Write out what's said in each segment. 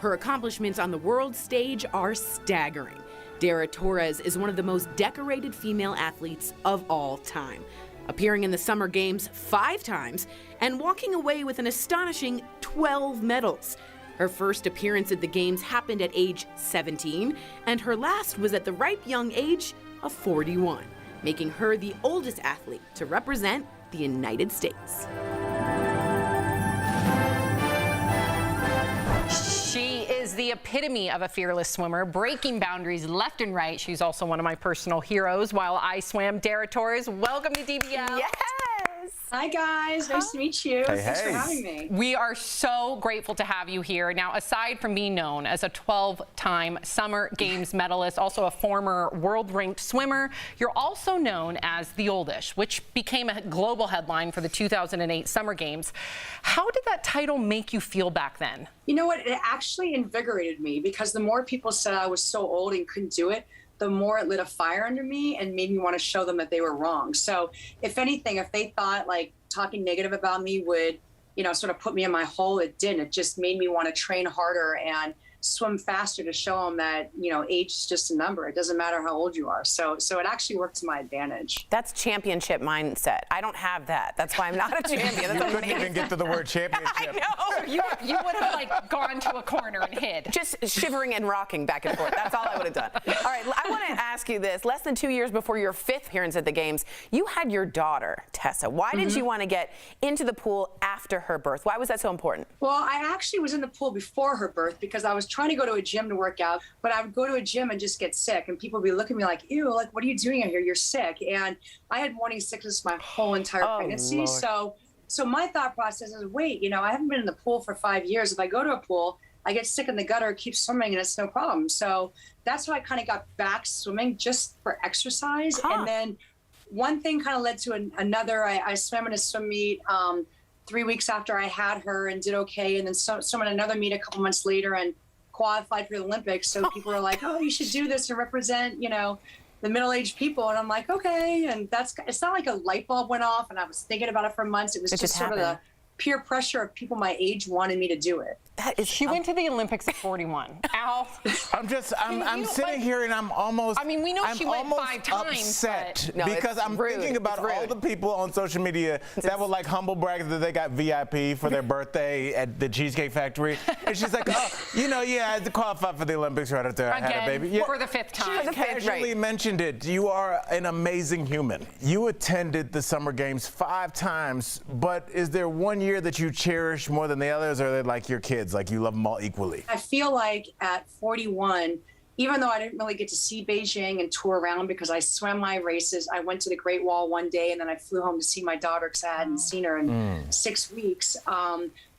Her accomplishments on the world stage are staggering. Dara Torres is one of the most decorated female athletes of all time, appearing in the Summer Games 5 times and walking away with an astonishing 12 medals. Her first appearance at the Games happened at age 17, and her last was at the ripe young age of 41, making her the oldest athlete to represent the United States. She is the epitome of a fearless swimmer, breaking boundaries left and right. She's also one of my personal heroes while I swam. Dara Torres, welcome to DBL. Yes. Hi guys, nice to meet you. Thanks for having me. We are so grateful to have you here. Now, aside from being known as a 12-time Summer Games medalist, also a former world-ranked swimmer, you're also known as the Oldish, which became a global headline for the 2008 Summer Games. How did that title make you feel back then? You know what, it actually invigorated me because the more people said I was so old and couldn't do it, the more it lit a fire under me and made me want to show them that they were wrong. So if anything, if they thought like talking negative about me would, you know, sort of put me in my hole, it didn't. It just made me want to train harder and swim faster to show them that, you know, age is just a number. It doesn't matter how old you are. So it actually worked to my advantage. That's championship mindset. I don't have that. That's why I'm not a champion. You couldn't even get to the word championship. I know. You would have like gone to a corner and hid. Just shivering and rocking back and forth. That's all I would have done. All right, I want to ask you this. Less than 2 years before your 5th appearance at the Games, you had your daughter, Tessa. Why did you want to get into the pool after her birth? Why was that so important? Well, I actually was in the pool before her birth because I was trying to go to a gym to work out, but I would go to a gym and just get sick, and people would be looking at me like, ew, like, what are you doing out here? You're sick. And I had morning sickness my whole entire pregnancy. Lord. So my thought process is, wait, you know, I haven't been in the pool for 5 years. If I go to a pool, I get sick in the gutter, keep swimming, and it's no problem. So that's why I kind of got back swimming just for exercise. And then one thing kind of led to another. I swam in a swim meet 3 weeks after I had her and did okay. And then swam in another meet a couple months later and qualified for the Olympics. So people were like, oh, you should do this to represent, you know, the middle-aged people. And I'm like, okay. And it's not like a light bulb went off and I was thinking about it for months. It was just sort of the peer pressure of people my age wanted me to do it. She went to the Olympics at 41. Al, I'm sitting here and I'm almost. I mean, we know she went 5 times, upset No, because I'm thinking about all the people on social media that were like humble brag that they got VIP for their birthday at the Cheesecake Factory, and she's like, oh, you know, yeah, I had to qualify for the Olympics right after I had a baby. Yeah. For the 5th time. She casually mentioned it. You are an amazing human. You attended the Summer Games 5 times, but is there one year that you cherish more than the others, or are they like your kids? Like you love them all equally? I feel like at 41, even though I didn't really get to see Beijing and tour around because I swam my races, I went to the Great Wall one day and then I flew home to see my daughter because I hadn't seen her in 6 weeks.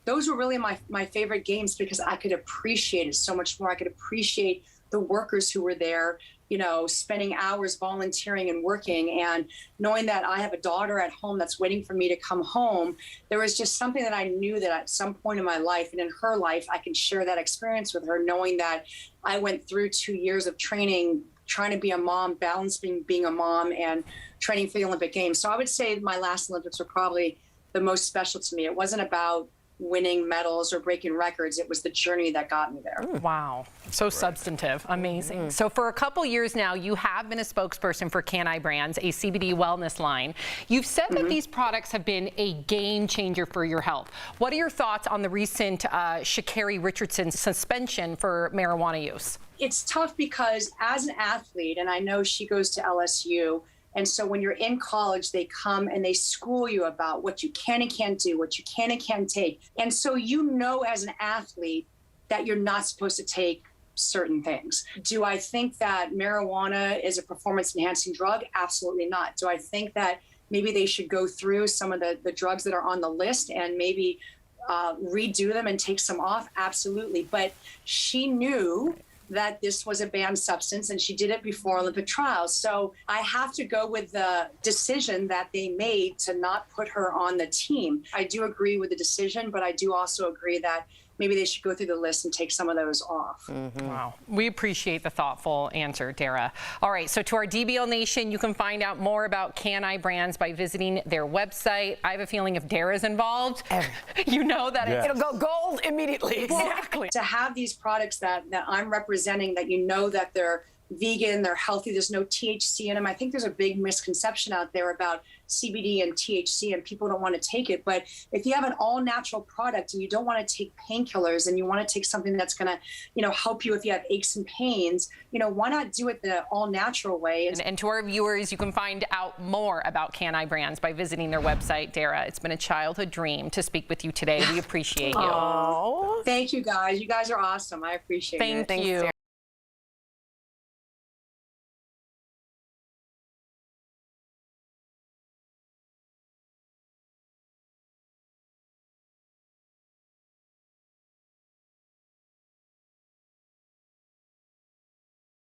Those were really my favorite games because I could appreciate it so much more. I could appreciate the workers who were there, you know, spending hours volunteering and working, and knowing that I have a daughter at home that's waiting for me to come home. There was just something that I knew that at some point in my life and in her life, I can share that experience with her, knowing that I went through 2 years of training, trying to be a mom, balancing being a mom and training for the Olympic Games. So I would say my last Olympics were probably the most special to me. It wasn't about winning medals or breaking records. It was the journey that got me there. Wow. So substantive. Amazing. So for a couple years now, you have been a spokesperson for Can-I Brands, a CBD Wellness Line. You've said that these products have been a game changer for your health. What are your thoughts on the recent Sha'Carri Richardson suspension for marijuana use? It's tough because as an athlete, and I know she goes to LSU, and so when you're in college, they come and they school you about what you can and can't do, what you can and can't take. And so you know as an athlete that you're not supposed to take certain things. Do I think that marijuana is a performance-enhancing drug? Absolutely not. Do I think that maybe they should go through some of the drugs that are on the list and maybe redo them and take some off? Absolutely. But she knew that this was a banned substance, and she did it before Olympic trials. So I have to go with the decision that they made to not put her on the team. I do agree with the decision, but I do also agree that maybe they should go through the list and take some of those off. Wow. We appreciate the thoughtful answer, Dara. All right, so to our DBL Nation, you can find out more about Can-I Brands by visiting their website. I have a feeling if Dara's involved, you know that It'll go gold immediately. exactly. To have these products that I'm representing, that you know that they're vegan, they're healthy, there's no THC in them. I think there's a big misconception out there about CBD and THC, and people don't want to take it. But if you have an all-natural product and you don't want to take painkillers and you want to take something that's going to, help you if you have aches and pains, why not do it the all-natural way? And to our viewers, you can find out more about Can-I Brands by visiting their website. Dara, it's been a childhood dream to speak with you today. We appreciate you. Oh, thank you, guys. You guys are awesome. I appreciate it. Thank you.